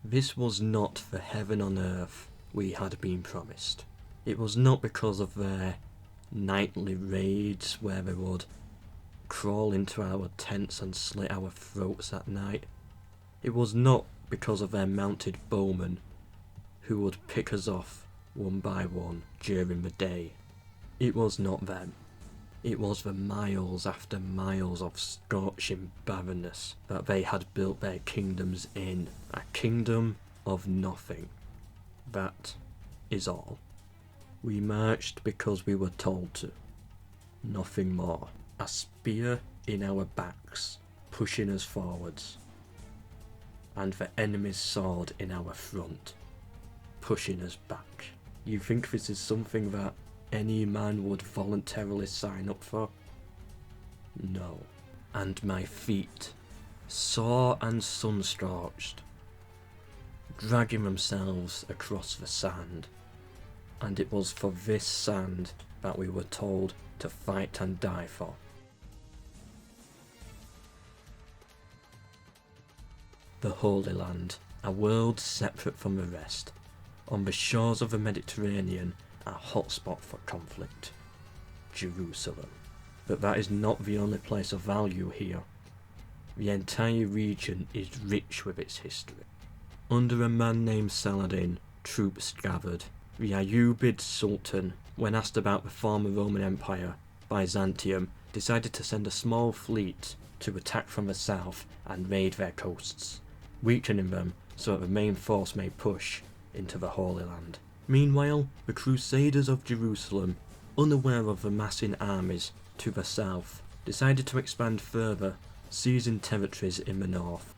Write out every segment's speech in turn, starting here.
This was not the heaven on earth we had been promised. It was not because of their nightly raids where they would crawl into our tents and slit our throats at night. It was not because of their mounted bowmen who would pick us off one by one during the day. It was not them. It was the miles after miles of scorching barrenness that they had built their kingdoms in. A kingdom of nothing. That is all. We marched because we were told to. Nothing more. A spear in our backs, pushing us forwards. And the enemy's sword in our front, pushing us back. You think this is something that any man would voluntarily sign up for? No. And my feet, sore and sun-scorched, dragging themselves across the sand. And it was for this sand that we were told to fight and die for. The Holy Land, a world separate from the rest, on the shores of the Mediterranean, a hotspot for conflict. Jerusalem. But that is not the only place of value here. The entire region is rich with its history. Under a man named Saladin, troops gathered. The Ayyubid Sultan, when asked about the former Roman Empire, Byzantium, decided to send a small fleet to attack from the south and raid their coasts, weakening them so that the main force may push into the Holy Land. Meanwhile, the Crusaders of Jerusalem, unaware of the massing armies to the south, decided to expand further, seizing territories in the north.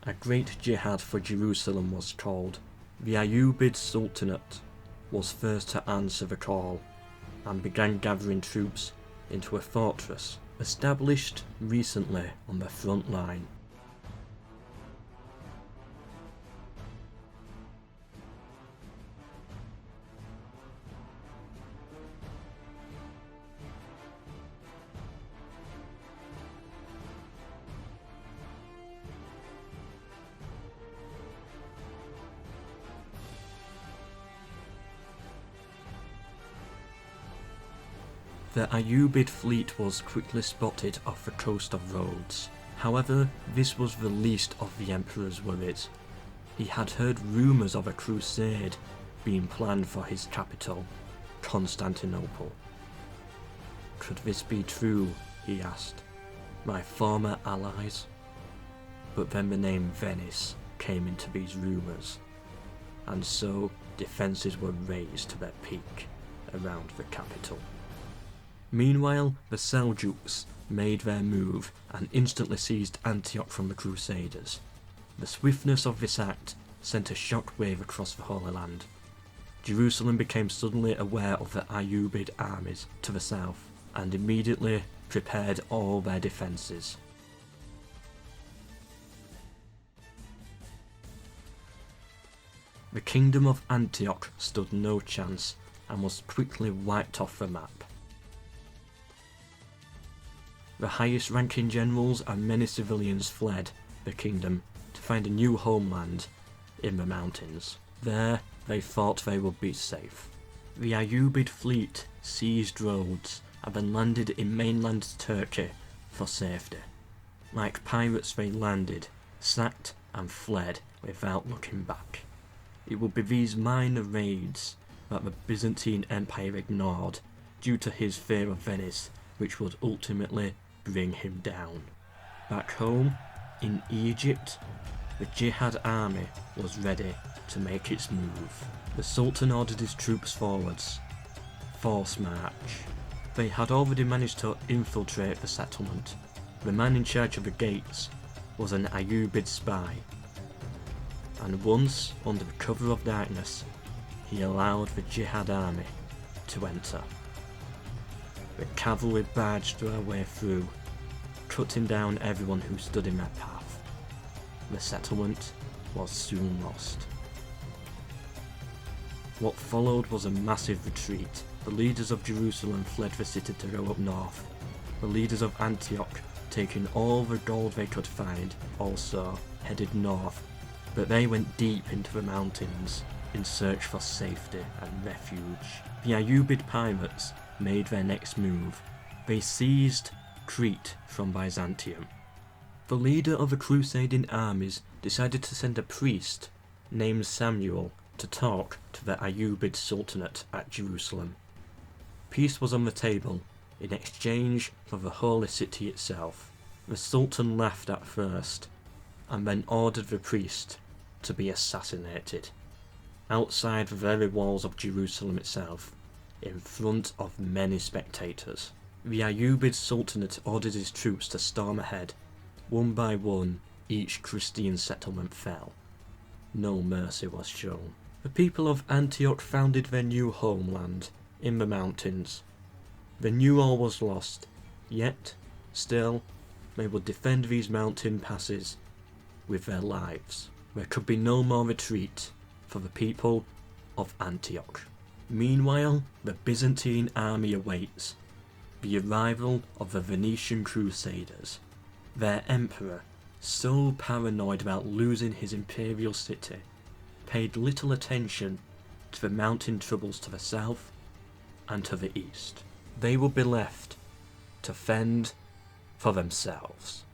A great jihad for Jerusalem was called. The Ayyubid Sultanate was first to answer the call, and began gathering troops into a fortress established recently on the front line. The Ayyubid fleet was quickly spotted off the coast of Rhodes. However, this was the least of the Emperor's worries. He had heard rumours of a crusade being planned for his capital, Constantinople. Could this be true, he asked, my former allies? But then the name Venice came into these rumours, and so defences were raised to their peak around the capital. Meanwhile, the Seljuks made their move and instantly seized Antioch from the Crusaders. The swiftness of this act sent a shockwave across the Holy Land. Jerusalem became suddenly aware of the Ayyubid armies to the south and immediately prepared all their defences. The kingdom of Antioch stood no chance and was quickly wiped off the map. The highest ranking generals and many civilians fled the kingdom to find a new homeland in the mountains. There they thought they would be safe. The Ayyubid fleet seized Rhodes and then landed in mainland Turkey for safety. Like pirates they landed, sacked and fled without looking back. It would be these minor raids that the Byzantine Empire ignored due to his fear of Venice, which would ultimately bring him down. Back home, in Egypt, the Jihad army was ready to make its move. The Sultan ordered his troops forwards. Force march. They had already managed to infiltrate the settlement. The man in charge of the gates was an Ayyubid spy, and once, under the cover of darkness, he allowed the Jihad army to enter. The cavalry barged their way through, cutting down everyone who stood in their path. The settlement was soon lost. What followed was a massive retreat. The leaders of Jerusalem fled the city to go up north. The leaders of Antioch, taking all the gold they could find, also headed north but they went deep into the mountains in search for safety and refuge. The Ayyubid pirates made their next move. They seized Crete from Byzantium. The leader of the crusading armies decided to send a priest named Samuel to talk to the Ayyubid Sultanate at Jerusalem. Peace was on the table in exchange for the holy city itself. The Sultan laughed at first, and then ordered the priest to be assassinated, outside the very walls of Jerusalem itself, in front of many spectators. The Ayyubid Sultanate ordered his troops to storm ahead. One by one, each Christian settlement fell. No mercy was shown. The people of Antioch founded their new homeland in the mountains. They knew all was lost, yet, still, they would defend these mountain passes with their lives. There could be no more retreat for the people of Antioch. Meanwhile, the Byzantine army awaits the arrival of the Venetian Crusaders. Their emperor, so paranoid about losing his imperial city, paid little attention to the mountain troubles to the south and to the east. They would be left to fend for themselves.